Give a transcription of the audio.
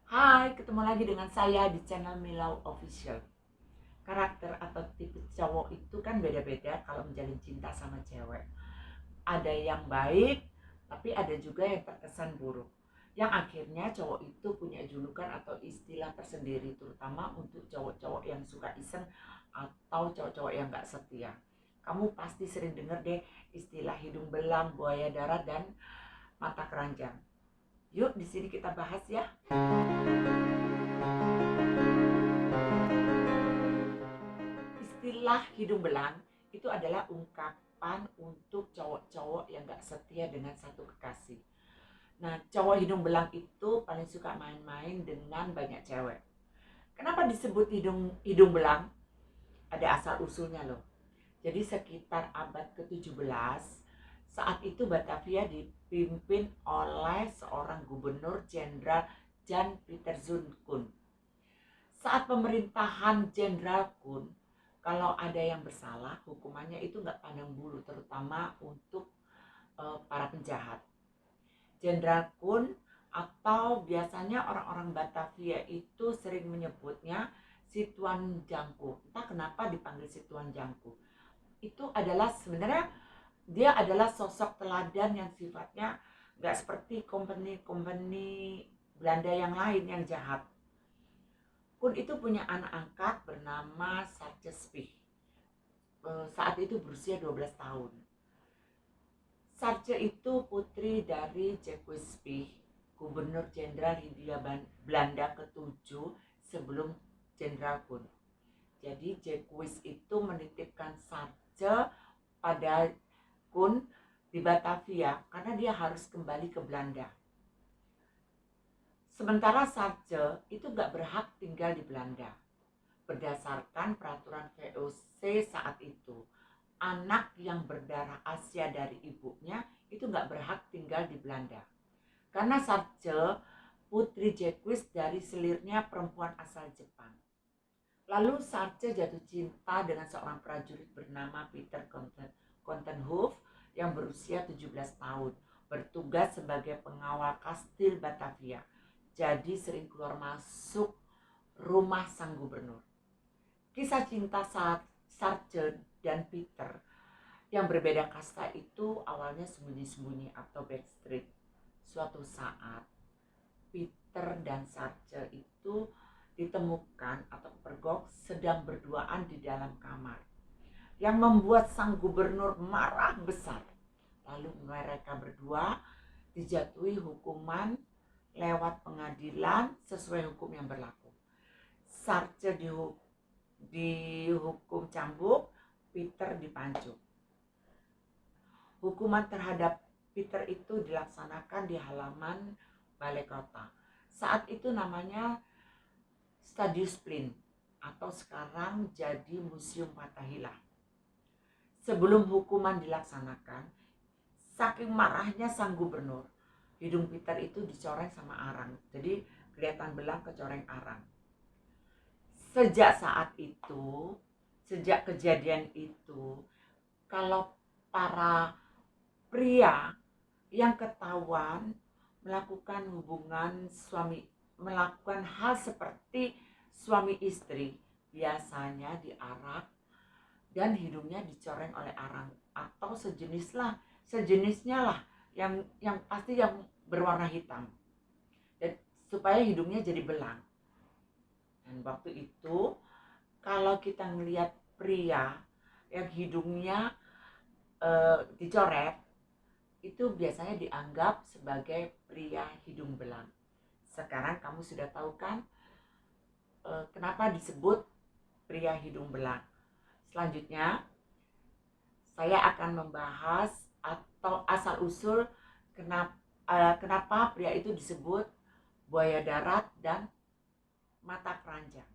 Hai, ketemu lagi dengan saya di channel Milau Official. Karakter atau tipe cowok itu kan beda-beda kalau menjalin cinta sama cewek. Ada yang baik, tapi ada juga yang terkesan buruk. Yang akhirnya cowok itu punya julukan atau istilah tersendiri, terutama untuk cowok-cowok yang suka iseng atau cowok-cowok yang gak setia. Kamu pasti sering denger deh istilah hidung belang, buaya darat, dan mata keranjang. Yuk, di sini kita bahas ya. Istilah hidung belang itu adalah ungkapan untuk cowok-cowok yang gak setia dengan satu kekasih. Nah, cowok hidung belang itu paling suka main-main dengan banyak cewek. Kenapa disebut hidung hidung belang? Ada asal usulnya loh. Jadi sekitar abad ke-17, saat itu Batavia dipimpin oleh seorang gubernur jenderal Jan Pieterszoon Koen. Saat pemerintahan Jenderal Koen, kalau ada yang bersalah, hukumannya itu nggak pandang bulu, terutama untuk para penjahat. Jenderal Koen atau biasanya orang-orang Batavia itu sering menyebutnya si Tuan Jangku. Entah kenapa dipanggil si Tuan Jangku. Itu adalah sebenarnya dia adalah sosok teladan yang sifatnya nggak seperti company Belanda yang lain yang jahat. Kun itu punya anak angkat bernama Sarce Spih. Saat itu berusia 12 tahun. Sarce itu putri dari Jacques Spih, gubernur jenderal Hindia Belanda ke-7 sebelum Jenderal Kun. Jadi Jacques itu menitipkan Sarce pada Kun di Batavia karena dia harus kembali ke Belanda. Sementara Sarce itu gak berhak tinggal di Belanda. Berdasarkan peraturan VOC saat itu, anak yang berdarah Asia dari ibunya itu gak berhak tinggal di Belanda. Karena Sarce putri Jacques dari selirnya perempuan asal Jepang. Lalu Sarce jatuh cinta dengan seorang prajurit bernama Peter Kontenhof yang berusia 17 tahun, bertugas sebagai pengawal kastil Batavia. Jadi sering keluar masuk rumah sang gubernur. Kisah cinta Sarce dan Peter yang berbeda kasta itu awalnya sembunyi-sembunyi atau backstreet. Suatu saat Peter dan Sarce itu ditemukan atau pergok sedang berduaan di dalam kamar, yang membuat sang gubernur marah besar. Lalu mereka berdua dijatuhi hukuman lewat pengadilan sesuai hukum yang berlaku. Sarce dihukum cambuk, Peter dipancung. Hukuman terhadap Peter itu dilaksanakan di halaman balai kota. Saat itu namanya Stadius Plin atau sekarang jadi Museum Fathahillah. Sebelum hukuman dilaksanakan, saking marahnya sang gubernur, hidung Peter itu dicoreng sama arang. Jadi kelihatan belang kecoreng arang. Sejak saat itu, sejak kejadian itu, kalau para pria yang ketahuan melakukan hubungan melakukan hal seperti suami istri, biasanya diarak dan hidungnya dicoreng oleh arang atau sejenisnya lah yang pasti yang berwarna hitam, dan supaya hidungnya jadi belang. Dan waktu itu kalau kita ngelihat pria yang hidungnya dicoret, itu biasanya dianggap sebagai pria hidung belang. Sekarang kamu sudah tahu kan kenapa disebut pria hidung belang. Selanjutnya saya akan membahas atau asal usul kenapa pria itu disebut buaya darat dan mata keranjang.